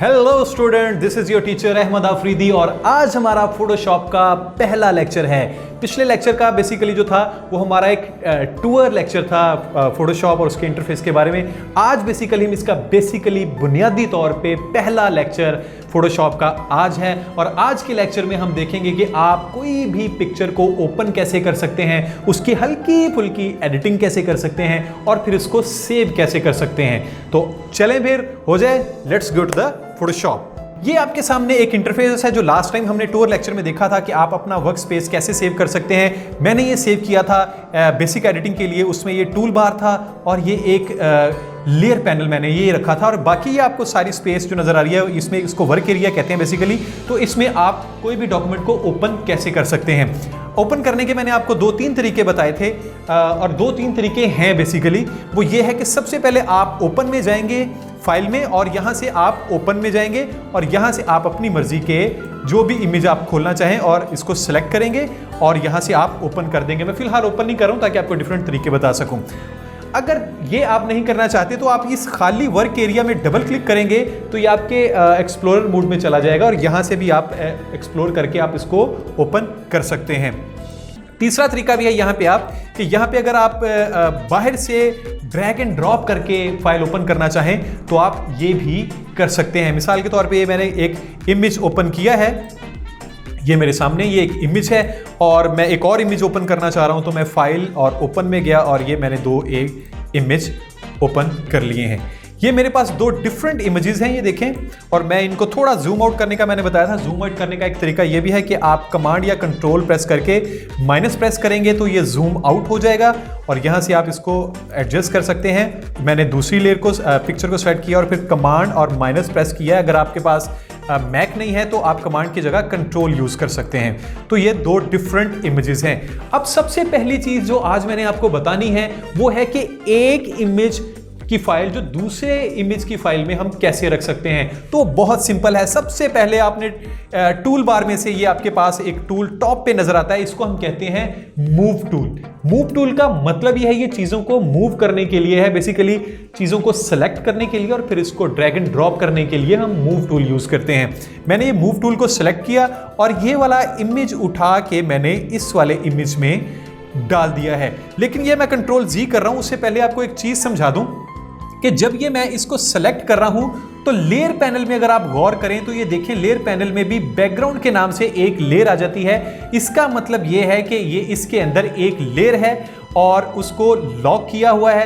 Hello student, this is your teacher Ahmad Afridi और आज हमारा फोटोशॉप का पहला लेक्चर है। पिछले लेक्चर का बेसिकली जो था वो हमारा एक टूर लेक्चर था फोटोशॉप और उसके इंटरफेस के बारे में। आज बेसिकली हम इसका बुनियादी तौर पे पहला लेक्चर फोटोशॉप का आज है और आज के लेक्चर में हम देखेंगे कि आप कोई भी पिक्चर को ओपन कैसे कर सकते हैं, उसकी हल्की फुल्की एडिटिंग कैसे कर सकते हैं और फिर उसको सेव कैसे कर सकते हैं। तो चलें फिर हो जाए, let's go to the Photoshop. ये आपके सामने एक इंटरफेस है जो लास्ट टाइम हमने टूर लेक्चर में देखा था कि आप अपना वर्क स्पेस कैसे सेव कर सकते हैं। मैंने ये सेव किया था बेसिक एडिटिंग के लिए, उसमें ये टूल बार था और ये एक लेयर पैनल मैंने ये रखा था और बाकी ये आपको सारी स्पेस जो नजर आ रही है इसमें इसको वर्क एरिया कहते हैं बेसिकली। तो इसमें आप कोई भी डॉक्यूमेंट को ओपन कैसे कर सकते हैं। ओपन करने के मैंने आपको 2-3 तरीके बताए थे और 2-3 तरीके हैं बेसिकली। वो ये है कि सबसे पहले आप ओपन में जाएंगे फाइल में और यहाँ से आप ओपन में जाएंगे और यहाँ से आप अपनी मर्जी के जो भी इमेज आप खोलना चाहें और इसको सिलेक्ट करेंगे और यहाँ से आप ओपन कर देंगे। मैं फिलहाल ओपन नहीं कर रहा हूँ ताकि आपको डिफरेंट तरीके बता सकूँ। अगर ये आप नहीं करना चाहते तो आप इस खाली वर्क एरिया में डबल क्लिक करेंगे तो ये आपके एक्सप्लोरर मोड में चला जाएगा और यहाँ से भी आप एक्सप्लोर करके आप इसको ओपन कर सकते हैं। तीसरा तरीका भी है यहाँ पे आप कि यहाँ पे अगर आप बाहर से ड्रैग एंड ड्रॉप करके फाइल ओपन करना चाहें तो आप ये भी कर सकते हैं। मिसाल के तौर पे मैंने एक इमेज ओपन किया है, ये मेरे सामने ये एक इमेज है और मैं एक और इमेज ओपन करना चाह रहा हूं तो मैं फाइल और ओपन में गया और ये मैंने एक इमेज ओपन कर लिए हैं। ये मेरे पास 2 डिफरेंट इमेजेस हैं, ये देखें। और मैं इनको थोड़ा जूम आउट करने का मैंने बताया था। जूम आउट करने का एक तरीका ये भी है कि आप कमांड या कंट्रोल प्रेस करके माइनस प्रेस करेंगे तो ये जूम आउट हो जाएगा और यहाँ से आप इसको एडजस्ट कर सकते हैं। मैंने दूसरी लेयर को पिक्चर को सेलेक्ट किया और फिर कमांड और माइनस प्रेस किया। अगर आपके पास मैक नहीं है तो आप कमांड की जगह कंट्रोल यूज कर सकते हैं। तो ये 2 डिफरेंट इमेजेस हैं। अब सबसे पहली चीज जो आज मैंने आपको बतानी है वो है कि एक इमेज की फाइल जो दूसरे इमेज की फाइल में हम कैसे रख सकते हैं। तो बहुत सिंपल है। सबसे पहले आपने टूल बार में से ये आपके पास एक टूल टॉप पे नजर आता है, इसको हम कहते हैं मूव टूल। मूव टूल का मतलब ये है ये चीजों को मूव करने के लिए है, बेसिकली चीजों को सेलेक्ट करने के लिए और फिर इसको ड्रैग एंड ड्रॉप करने के लिए हम मूव टूल यूज करते हैं। मैंने ये मूव टूल को सेलेक्ट किया और ये वाला इमेज उठा के मैंने इस वाले इमेज में डाल दिया है। लेकिन ये मैं कंट्रोल जी कर रहा हूं, उससे पहले आपको एक चीज समझा दूं कि जब ये मैं इसको सेलेक्ट कर रहा हूं तो लेयर पैनल में अगर आप गौर करें तो ये देखें लेयर पैनल में भी बैकग्राउंड के नाम से एक लेयर आ जाती है। इसका मतलब ये है कि ये इसके अंदर एक लेयर है और उसको लॉक किया हुआ है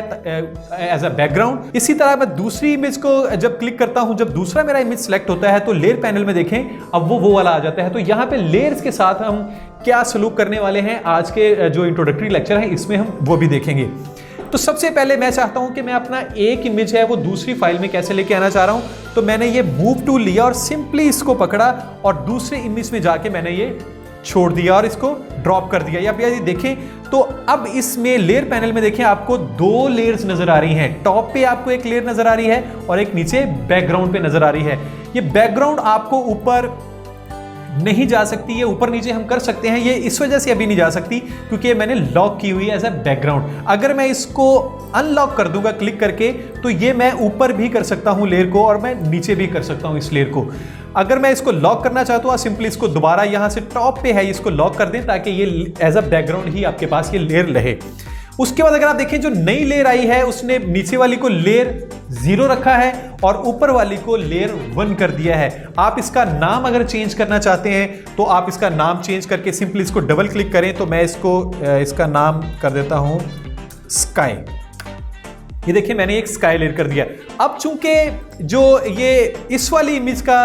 एज अ बैकग्राउंड। इसी तरह मैं दूसरी इमेज को जब क्लिक करता हूं, जब दूसरा मेरा इमेज सेलेक्ट होता है तो लेयर पैनल में देखें अब वो वाला आ जाता है। तो यहाँ पे लेयर्स के साथ हम क्या सलूक करने वाले हैं आज के जो इंट्रोडक्टरी लेक्चर है इसमें हम वो भी देखेंगे। तो सबसे पहले मैं चाहता हूं कि मैं अपना एक इमेज है वो दूसरी फाइल में कैसे लेके आना चाह रहा हूं। तो मैंने ये मूव टूल लिया और सिंपली इसको पकड़ा और दूसरे इमेज में जाके मैंने ये छोड़ दिया और इसको ड्रॉप कर दिया। या ये देखें तो अब इसमें लेयर पैनल में देखें आपको 2 लेयर्स नजर आ रही हैं। टॉप पे आपको एक लेयर नजर आ रही है और एक नीचे बैकग्राउंड पे नजर आ रही है। ये बैकग्राउंड आपको ऊपर नहीं जा सकती, ये ऊपर नीचे हम कर सकते हैं। ये इस वजह से अभी नहीं जा सकती क्योंकि मैंने लॉक की हुई है एज अ बैकग्राउंड। अगर मैं इसको अनलॉक कर दूंगा क्लिक करके तो ये मैं ऊपर भी कर सकता हूं लेयर को और मैं नीचे भी कर सकता हूं इस लेयर को। अगर मैं इसको लॉक करना चाहता हूं सिंपली इसको दोबारा यहां से टॉप पे है इसको लॉक कर दें ताकि ये एज अ बैकग्राउंड ही आपके पास ये लेयर रहे। उसके बाद अगर आप देखें जो नई लेयर आई है उसने नीचे वाली को लेयर 0 रखा है और ऊपर वाली को लेयर 1 कर दिया है। आप इसका नाम अगर चेंज करना चाहते हैं तो आप इसका नाम चेंज करके सिंपली इसको डबल क्लिक करें। तो मैं इसका नाम कर देता हूं स्काई। ये देखिए मैंने एक स्काई लेयर कर दिया। अब चूंकि जो ये इस वाली इमेज का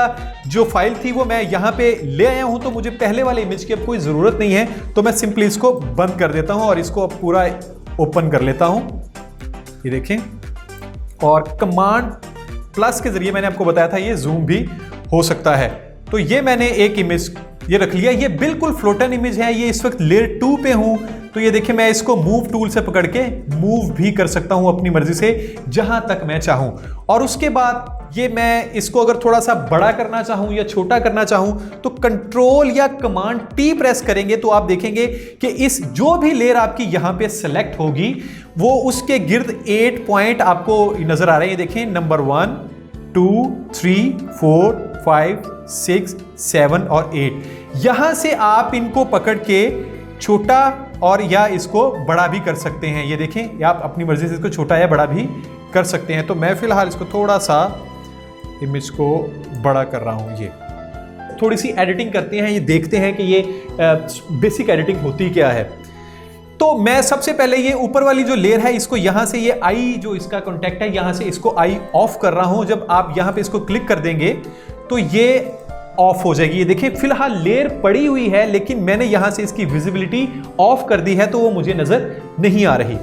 जो फाइल थी वो मैं यहाँ पे ले आया हूं तो मुझे पहले वाले इमेज की अब कोई ज़रूरत नहीं है। तो मैं सिंपली इसको बंद कर देता हूं और इसको अब पूरा ओपन कर लेता हूं। ये देखें और कमांड प्लस के जरिए मैंने आपको बताया था ये जूम भी हो सकता है। तो ये मैंने एक इमेज ये रख लिया। ये बिल्कुल फ्लोटन इमेज है। ये इस वक्त लेयर 2 पे हूं तो ये देखिए मैं इसको मूव टूल से पकड़ के मूव भी कर सकता हूं अपनी मर्जी से जहां तक मैं चाहूं। और उसके बाद ये मैं इसको अगर थोड़ा सा बड़ा करना चाहूं या छोटा करना चाहूं तो कंट्रोल या कमांड टी प्रेस करेंगे तो आप देखेंगे कि इस जो भी लेयर आपकी यहां पे सेलेक्ट होगी वो उसके गिर्द 8 पॉइंट आपको नजर आ रहे हैं। देखें नंबर 1, 2, 3, 4, 5, 6, 7 और 8। यहां से आप इनको पकड़ के छोटा और या इसको बड़ा भी कर सकते हैं। ये देखें, या आप अपनी मर्जी से इसको छोटा या बड़ा भी कर सकते हैं। तो मैं फिलहाल इसको थोड़ा सा इमेज को बड़ा कर रहा हूं। ये थोड़ी सी एडिटिंग करते हैं, ये देखते हैं कि ये बेसिक एडिटिंग होती क्या है। तो मैं सबसे पहले ये ऊपर वाली जो लेयर है इसको यहां से, ये आई जो इसका कॉन्टेक्ट है, यहां से इसको आई ऑफ कर रहा हूं। जब आप यहां पे इसको क्लिक कर देंगे तो ये ऑफ हो जाएगी। ये देखिए फिलहाल लेयर पड़ी हुई है, लेकिन मैंने यहां से इसकी विजिबिलिटी ऑफ कर दी है तो वो मुझे नजर नहीं आ रही।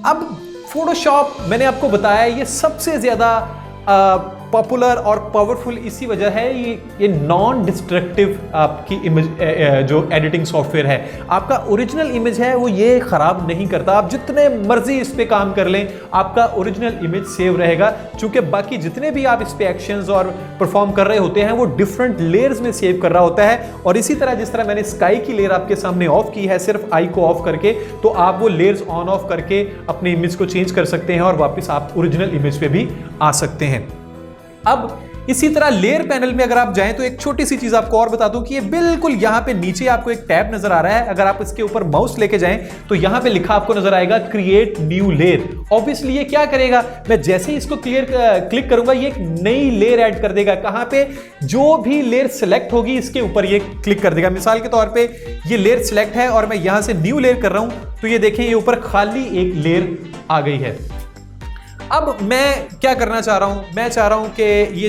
अब फोटोशॉप मैंने आपको बताया ये सबसे ज्यादा पॉपुलर और पावरफुल इसी वजह है, ये नॉन डिस्ट्रक्टिव आपकी इमेज जो एडिटिंग सॉफ्टवेयर है। आपका ओरिजिनल इमेज है वो ये खराब नहीं करता। आप जितने मर्जी इस पे काम कर लें, आपका ओरिजिनल इमेज सेव रहेगा, क्योंकि बाकी जितने भी आप इस पे एक्शंस और परफॉर्म कर रहे होते हैं वो डिफरेंट लेयर्स में सेव कर रहा होता है। और इसी तरह जिस तरह मैंने स्काई की लेयर आपके सामने ऑफ की है सिर्फ आई को ऑफ करके, तो आप वो लेयर्स ऑन ऑफ करके अपने इमेज को चेंज कर सकते हैं और वापस आप ओरिजिनल इमेज पे भी आ सकते हैं। अब इसी तरह लेयर पैनल में अगर आप जाएं तो एक छोटी सी चीज आपको और बता दूं कि ये बिल्कुल यहां पे नीचे आपको एक टैब नजर आ रहा है। अगर आप इसके ऊपर माउस लेके जाएं तो यहां पे लिखा आपको नजर आएगा क्रिएट न्यू लेयर। ऑब्वियसली ये क्या करेगा, मैं जैसे ही इसको क्लिक करूंगा ये एक नई लेयर ऐड कर देगा। कहां पे, जो भी लेयर सिलेक्ट होगी इसके ऊपर ये क्लिक कर देगा। मिसाल के तौर पे ये लेयर सिलेक्ट है और मैं यहां से न्यू लेयर कर रहा हूं तो ये देखें ये ऊपर खाली एक लेयर आ गई है। अब मैं क्या करना चाह रहा हूं, मैं चाह रहा हूं कि ये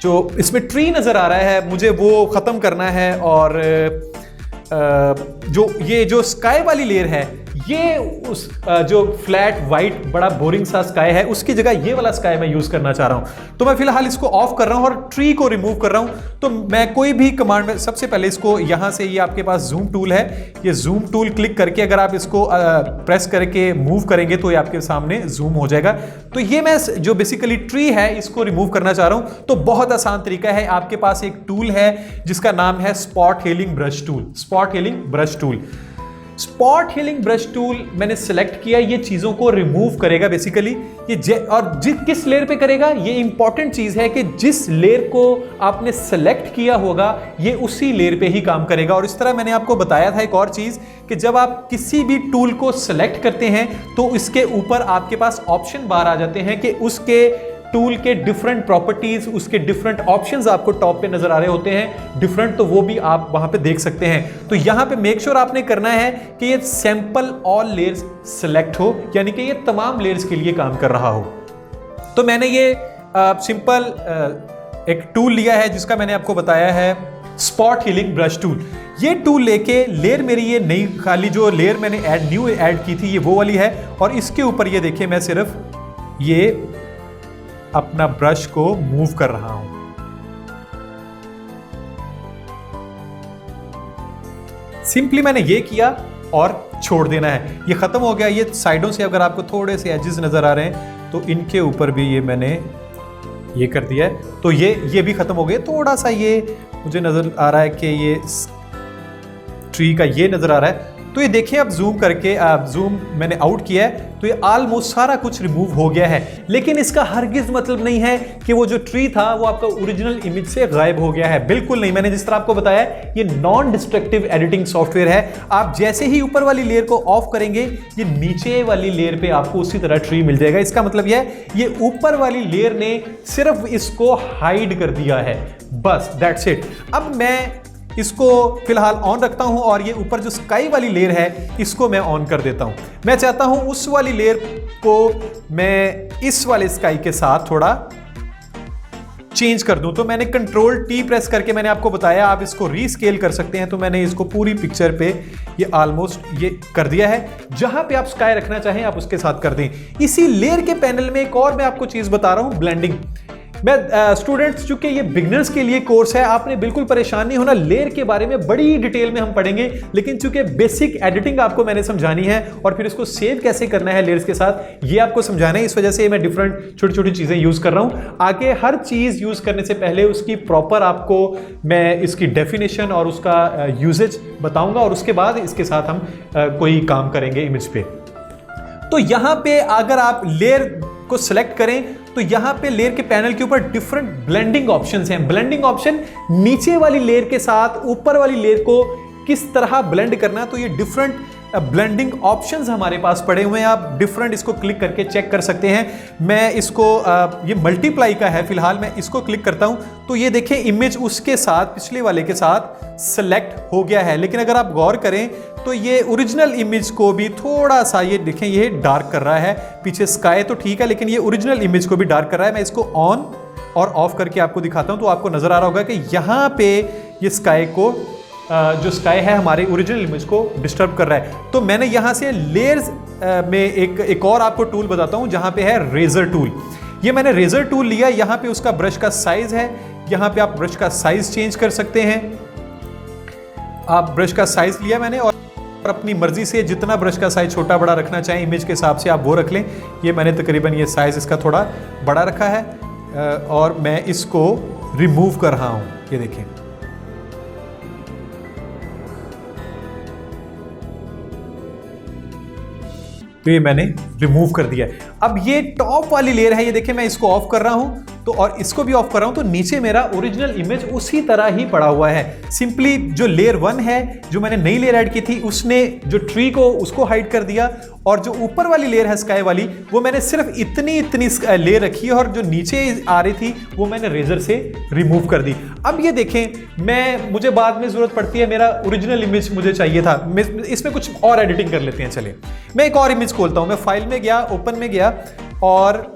जो इसमें ट्री नजर आ रहा है मुझे वो खत्म करना है, और जो स्काई वाली लेयर है ये उस जो फ्लैट वाइट बड़ा बोरिंग सा स्काई है उसकी जगह ये वाला स्काई मैं यूज करना चाह रहा हूं। तो मैं फिलहाल इसको ऑफ कर रहा हूं और ट्री को रिमूव कर रहा हूं। तो मैं कोई भी कमांड में सबसे पहले इसको यहां से, ये आपके पास जूम टूल है, ये जूम टूल क्लिक करके अगर आप इसको प्रेस करके मूव करेंगे तो ये आपके सामने जूम हो जाएगा। तो ये मैं जो बेसिकली ट्री है इसको रिमूव करना चाह रहा हूं। तो बहुत आसान तरीका है, आपके पास एक टूल है जिसका नाम है spot healing brush tool. Spot healing brush tool, spot healing brush tool मैंने सेलेक्ट किया, ये चीजों को रिमूव करेगा बेसिकली। ये और किस लेयर पे करेगा, ये इंपॉर्टेंट चीज है कि जिस लेयर को आपने सेलेक्ट किया होगा ये उसी लेयर पे ही काम करेगा। और इस तरह मैंने आपको बताया था एक और चीज कि जब आप किसी भी टूल को सेलेक्ट करते हैं तो इसके ऊपर आपके पास ऑप्शन बार आ जाते हैं कि उसके टूल के डिफरेंट प्रॉपर्टीज, उसके डिफरेंट ऑप्शंस आपको टॉप पे नजर आ रहे होते हैं डिफरेंट, तो वो भी आप वहां पे देख सकते हैं। तो यहां पे मेक श्योर आपने करना है कि ये सैंपल ऑल लेयर्स सेलेक्ट हो, यानी कि ये तमाम लेयर्स के लिए काम कर रहा हो। तो मैंने ये सिंपल एक टूल लिया है जिसका मैंने आपको बताया है स्पॉट हीलिंग ब्रश टूल। ये टूल लेके लेयर मेरी ये नई खाली जो लेयर मैंने न्यू ऐड की थी ये वो वाली है, और इसके ऊपर ये देखिए मैं सिर्फ ये अपना ब्रश को मूव कर रहा हूं। सिंपली मैंने ये किया और छोड़ देना है, ये खत्म हो गया। ये साइडों से अगर आपको थोड़े से एजेस नजर आ रहे हैं तो इनके ऊपर भी ये मैंने ये कर दिया है, तो ये भी खत्म हो गया। थोड़ा सा ये मुझे नजर आ रहा है कि ये ट्री का ये नजर आ रहा है, तो ये देखिए आप जूम करके जूम मैंने आउट किया है तो ये ऑलमोस्ट सारा कुछ रिमूव हो गया है। लेकिन इसका हरगिज मतलब नहीं है कि वो जो ट्री था वो आपका ओरिजिनल इमेज से गायब हो गया है, बिल्कुल नहीं। मैंने जिस तरह आपको बताया ये नॉन डिस्ट्रक्टिव एडिटिंग सॉफ्टवेयर है। आप जैसे ही ऊपर वाली लेयर को ऑफ करेंगे ये नीचे वाली लेयर पे आपको उसी तरह ट्री मिल जाएगा। इसका मतलब ये ऊपर वाली लेयर ने सिर्फ इसको हाइड कर दिया है, बस दैट्स इट। अब मैं इसको फिलहाल ऑन रखता हूं और ये ऊपर जो स्काई वाली लेयर है इसको मैं ऑन कर देता हूं। मैं चाहता हूं उस वाली लेयर को मैं इस वाले स्काई के साथ थोड़ा चेंज कर दूं। तो मैंने कंट्रोल टी प्रेस करके मैंने आपको बताया आप इसको रीस्केल कर सकते हैं, तो मैंने इसको पूरी पिक्चर पे ये ऑलमोस्ट ये कर दिया है। जहां पे आप स्काई रखना चाहें आप उसके साथ कर दें। इसी लेयर के पैनल में एक और मैं आपको चीज बता रहा हूं, ब्लेंडिंग। मैं स्टूडेंट्स, चूंकि ये बिगनर्स के लिए कोर्स है, आपने बिल्कुल परेशान नहीं होना। लेयर के बारे में बड़ी डिटेल में हम पढ़ेंगे, लेकिन चूंकि बेसिक एडिटिंग आपको मैंने समझानी है और फिर इसको सेव कैसे करना है लेयर्स के साथ ये आपको समझाना है, इस वजह से मैं डिफरेंट छोटी छोटी चीजें यूज कर रहा हूं। आगे हर चीज यूज करने से पहले उसकी प्रॉपर आपको मैं इसकी डेफिनेशन और उसका यूजेज बताऊंगा और उसके बाद इसके साथ हम कोई काम करेंगे इमेज पे। तो यहां पे अगर आप लेयर को सिलेक्ट करें तो यहाँ पे लेयर के पैनल के ऊपर डिफरेंट ब्लेंडिंग ऑप्शंस हैं। ब्लेंडिंग ऑप्शन नीचे वाली लेयर के साथ ऊपर वाली लेयर को किस तरह ब्लेंड करना, तो ये डिफरेंट ब्लेंडिंग ऑप्शंस हमारे पास पड़े हुए हैं। आप डिफरेंट इसको क्लिक करके चेक कर सकते हैं। मैं इसको ये मल्टीप्लाई का है फिलहाल, मैं इसको क्लिक करता हूं तो ये देखें इमेज उसके साथ पिछले वाले के साथ सेलेक्ट हो गया है। लेकिन अगर आप गौर करें तो ये ओरिजिनल इमेज को भी थोड़ा सा ये देखें ये डार्क कर रहा है। पीछे स्काई तो ठीक है लेकिन ये ओरिजिनल इमेज को भी डार्क कर रहा है। मैं इसको ऑन और ऑफ करके आपको दिखाता हूं तो आपको नजर आ रहा होगा कि यहां पे ये स्काई को जो स्काई है हमारे ओरिजिनल इमेज को डिस्टर्ब कर रहा है। तो मैंने यहां से लेयर्स में एक और आपको टूल बताता हूं जहां पे है रेजर टूल। ये मैंने रेजर टूल लिया, यहां पे उसका ब्रश का साइज है, यहां पे आप ब्रश का साइज चेंज कर सकते हैं। आप ब्रश का साइज लिया मैंने और अपनी मर्जी से जितना ब्रश का साइज छोटा बड़ा रखना चाहें इमेज के हिसाब से आप वो रख लें। ये मैंने तकरीबन ये साइज इसका थोड़ा बड़ा रखा है और मैं इसको रिमूव कर रहा हूं। ये देखें तो ये मैंने रिमूव कर दिया है। अब ये टॉप वाली लेयर है, ये देखिए मैं इसको ऑफ कर रहा हूं तो और इसको भी ऑफ कर रहा हूं तो नीचे मेरा ओरिजिनल इमेज उसी तरह ही पड़ा हुआ है। सिंपली जो लेयर 1 है जो मैंने नई लेयर ऐड की थी उसने जो ट्री को उसको हाइड कर दिया और जो ऊपर वाली लेयर है स्काई वाली वो मैंने सिर्फ इतनी लेयर रखी है और जो नीचे आ रही थी वो मैंने रेजर से रिमूव कर दी। अब ये देखें मुझे बाद में जरूरत पड़ती है, मेरा ओरिजिनल इमेज मुझे चाहिए था, इसमें कुछ और एडिटिंग कर लेते हैं। चलिए मैं एक और इमेज खोलता हूं। मैं फाइल में गया, ओपन में गया और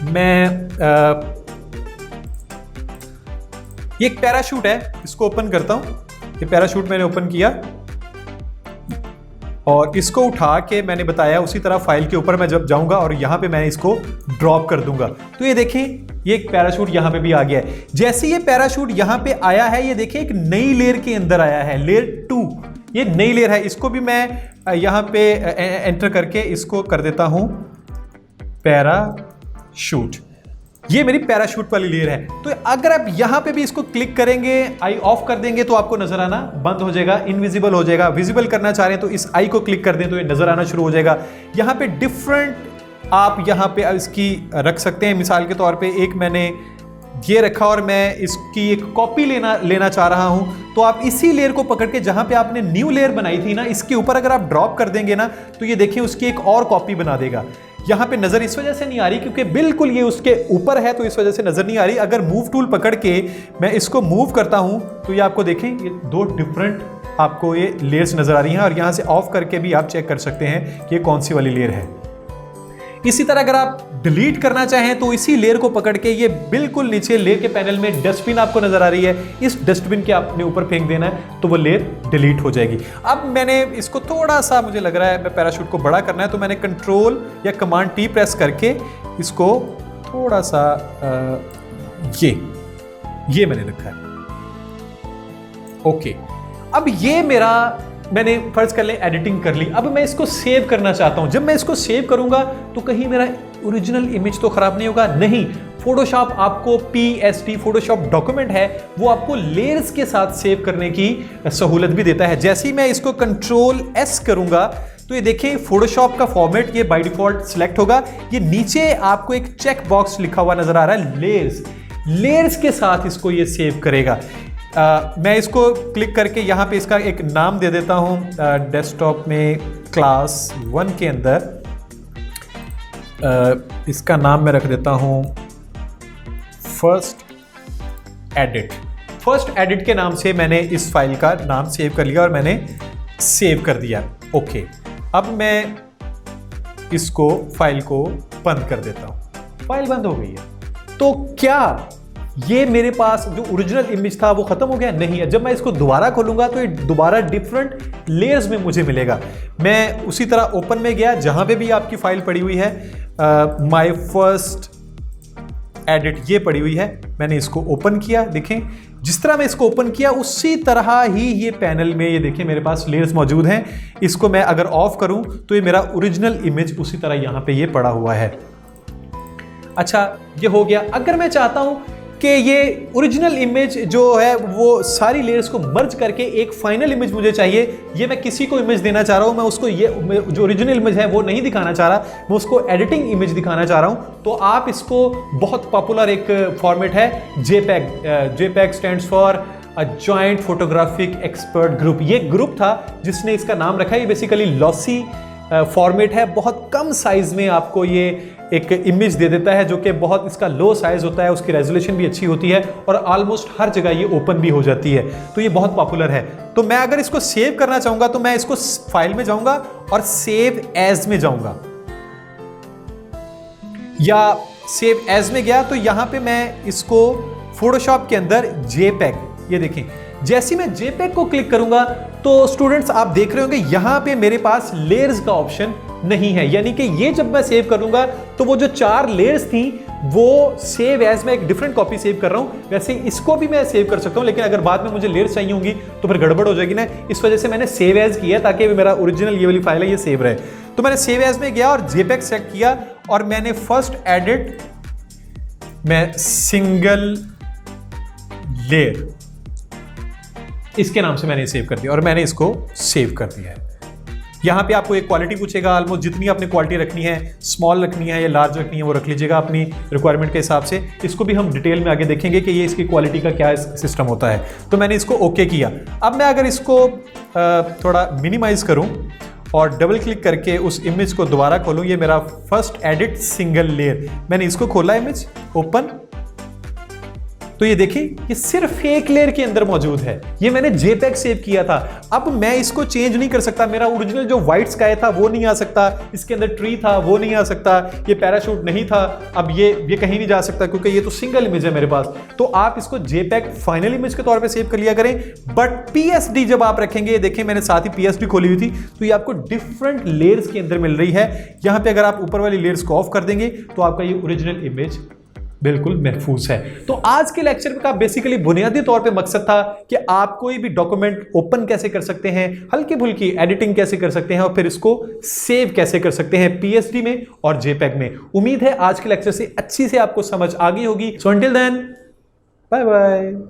मैं ये एक पैराशूट है, इसको ओपन करता हूं। ये पैराशूट मैंने ओपन किया और इसको उठा के मैंने बताया उसी तरह फाइल के ऊपर मैं जब जाऊंगा और यहां पे मैं इसको ड्रॉप कर दूंगा तो ये देखें ये एक पैराशूट यहां पे भी आ गया है। जैसे ये पैराशूट यहां पे आया है ये देखिए एक नई लेयर के अंदर आया है, लेयर 2। ये नई लेयर है, इसको भी मैं यहां पे एंटर करके इसको कर देता हूं पैराशूट। ये मेरी पैराशूट वाली लेयर है। तो अगर आप यहां पे भी इसको क्लिक करेंगे, आई ऑफ कर देंगे तो आपको नजर आना बंद हो जाएगा, इनविजिबल हो जाएगा। विजिबल करना चाह रहे हैं तो इस आई को क्लिक कर दें तो ये नजर आना शुरू हो जाएगा। यहां पे डिफरेंट आप यहां पे इसकी रख सकते हैं। मिसाल के तौर पे एक मैंने ये रखा और मैं इसकी एक कॉपी लेना चाह रहा हूं तो आप इसी लेयर को पकड़ के जहां पे आपने न्यू लेयर बनाई थी ना इसके ऊपर अगर आप ड्रॉप कर देंगे ना तो ये देखिए उसकी एक और कॉपी बना देगा। यहां पे नजर इस वजह से नहीं आ रही क्योंकि बिल्कुल ये उसके ऊपर है तो इस वजह से नजर नहीं आ रही। अगर मूव टूल पकड़ के मैं इसको मूव करता हूं तो ये आपको देखें ये दो डिफरेंट आपको ये लेयर्स नजर आ रही हैं और यहां से ऑफ करके भी आप चेक कर सकते हैं कि ये कौन सी वाली लेयर है। इसी तरह अगर आप डिलीट करना चाहें तो इसी लेयर को पकड़ के ये बिल्कुल नीचे लेयर के पैनल में डस्टबिन आपको नजर आ रही है, इस डस्टबिन के आपने ऊपर फेंक देना है तो वो लेयर डिलीट हो जाएगी। अब मैंने इसको थोड़ा सा मुझे लग रहा है मैं पैराशूट को बड़ा करना है तो मैंने कंट्रोल या कमांड टी प्रेस करके इसको थोड़ा सा ये मैंने रखा है। ओके अब ये मैंने फर्ज कर ले एडिटिंग कर ली। अब मैं इसको सेव करना चाहता हूं। जब मैं इसको सेव करूंगा तो कहीं मेरा ओरिजिनल इमेज तो खराब नहीं होगा? नहीं, फोटोशॉप आपको PSD फोटोशॉप डॉक्यूमेंट है वो आपको लेयर्स के साथ सेव करने की सहूलत भी देता है। जैसे ही मैं इसको कंट्रोल S करूंगा तो ये देखिए फोटोशॉप का फॉर्मेट ये बाय डिफॉल्ट सिलेक्ट होगा। ये नीचे आपको एक चेक बॉक्स लिखा हुआ नजर आ रहा है, लेयर्स के साथ इसको ये सेव करेगा। मैं इसको क्लिक करके यहाँ पे इसका एक नाम दे देता हूँ। डेस्कटॉप में क्लास 1 के अंदर इसका नाम मैं रख देता हूँ फर्स्ट एडिट के नाम से मैंने इस फाइल का नाम सेव कर लिया और मैंने सेव कर दिया। ओके अब मैं इसको फाइल को बंद कर देता हूँ। फाइल बंद हो गई है। तो क्या ये मेरे पास जो ओरिजिनल इमेज था वो खत्म हो गया? नहीं है। जब मैं इसको दोबारा खोलूंगा तो ये दोबारा डिफरेंट लेयर्स में मुझे मिलेगा। मैं उसी तरह ओपन में गया जहां पे भी आपकी फाइल पड़ी हुई है, माय फर्स्ट एडिट ये पड़ी हुई है, मैंने इसको ओपन किया। देखें जिस तरह मैं इसको ओपन किया उसी तरह ही ये पैनल में ये देखें मेरे पास लेयर्स मौजूद हैं। इसको मैं अगर ऑफ करूं तो ये मेरा ओरिजिनल इमेज उसी तरह यहां पे ये पड़ा हुआ है। अच्छा ये हो गया। अगर मैं चाहता हूं कि ये ओरिजिनल इमेज जो है वो सारी लेयर्स को मर्ज करके एक फाइनल इमेज मुझे चाहिए। ये मैं किसी को इमेज देना चाह रहा हूं, मैं उसको ये जो ओरिजिनल इमेज है वो नहीं दिखाना चाह रहा, मैं उसको एडिटिंग इमेज दिखाना चाह रहा हूं। तो आप इसको, बहुत पॉपुलर एक फॉर्मेट है JPEG. JPEG stands for a joint photographic expert group. ये ग्रुप था जिसने इसका नाम रखा है। ये बेसिकली लॉसी फॉर्मेट है, बहुत कम साइज में आपको ये एक इमेज दे देता है, जो कि बहुत इसका लो साइज होता है, उसकी रेजोल्यूशन भी अच्छी होती है और ऑलमोस्ट हर जगह ये ओपन भी हो जाती है। तो ये बहुत पॉपुलर है। तो मैं अगर इसको सेव करना चाहूंगा तो मैं इसको फाइल में जाऊंगा और सेव एज में जाऊंगा, या सेव एज में गया तो यहां पे मैं इसको फोटोशॉप के अंदर जेपैग, ये देखें जैसे मैं जेपैग को क्लिक करूंगा तो स्टूडेंट्स आप देख रहे होंगे यहां पे मेरे पास लेयर्स का ऑप्शन नहीं है। यानी कि ये जब मैं सेव करूंगा तो वो जो 4 लेयर्स थी वो सेव एज में एक डिफरेंट कॉपी सेव कर रहा हूं। वैसे इसको भी मैं सेव कर सकता हूं, लेकिन अगर बाद में मुझे लेयर्स चाहिए होंगी तो फिर गड़बड़ हो जाएगी ना, इस वजह से मैंने सेव एज किया ताकि मेरा ओरिजिनल ये वाली फाइल है ये सेव रहे। तो मैंने सेव एज में गया और जेपैग सेलेक्ट किया और मैंने फर्स्ट एडिट मैं सिंगल लेयर, इसके नाम से मैंने सेव कर दिया और मैंने इसको सेव कर दिया है। यहां पे आपको एक क्वालिटी पूछेगा, ऑलमोस्ट जितनी आपने क्वालिटी रखनी है, स्मॉल रखनी है या लार्ज रखनी है, वो रख लीजिएगा अपनी रिक्वायरमेंट के हिसाब से। इसको भी हम डिटेल में आगे देखेंगे कि ये इसकी क्वालिटी का क्या सिस्टम होता है। तो मैंने इसको ओके किया। अब मैं अगर इसको थोड़ा मिनिमाइज करूं और डबल क्लिक करके उस इमेज को दोबारा खोलूं, ये मेरा फर्स्ट एडिट सिंगल लेयर, मैंने इसको खोला, इमेज ओपन, तो ये देखिए ये सिर्फ एक लेयर के अंदर मौजूद है। ये मैंने जेपैग सेव किया था। अब मैं इसको चेंज नहीं कर सकता, मेरा ओरिजिनल जो व्हाइट स्काई था वो नहीं आ सकता, इसके अंदर ट्री था वो नहीं आ सकता, ये पैराशूट नहीं था, अब ये कहीं नहीं जा सकता क्योंकि ये तो सिंगल इमेज है मेरे पास। तो आप इसको जेपैग फाइनल इमेज के तौर पे सेव कर लिया करें। बट पीएसडी जब आप रखेंगे, देखिए मैंने साथ ही पीएसडी खोली हुई थी, तो ये आपको डिफरेंट लेयर्स के अंदर मिल रही है। यहां पे अगर आप ऊपर वाली लेयर्स को ऑफ कर देंगे तो आपका ये ओरिजिनल इमेज बिल्कुल महफूज है। तो आज के लेक्चर का बेसिकली बुनियादी तौर पे मकसद था कि आप कोई भी डॉक्यूमेंट ओपन कैसे कर सकते हैं, हल्की फुल्की एडिटिंग कैसे कर सकते हैं और फिर इसको सेव कैसे कर सकते हैं पीएसडी में और जेपैग में। उम्मीद है आज के लेक्चर से अच्छी से आपको समझ आ गई होगी। So until then, bye bye.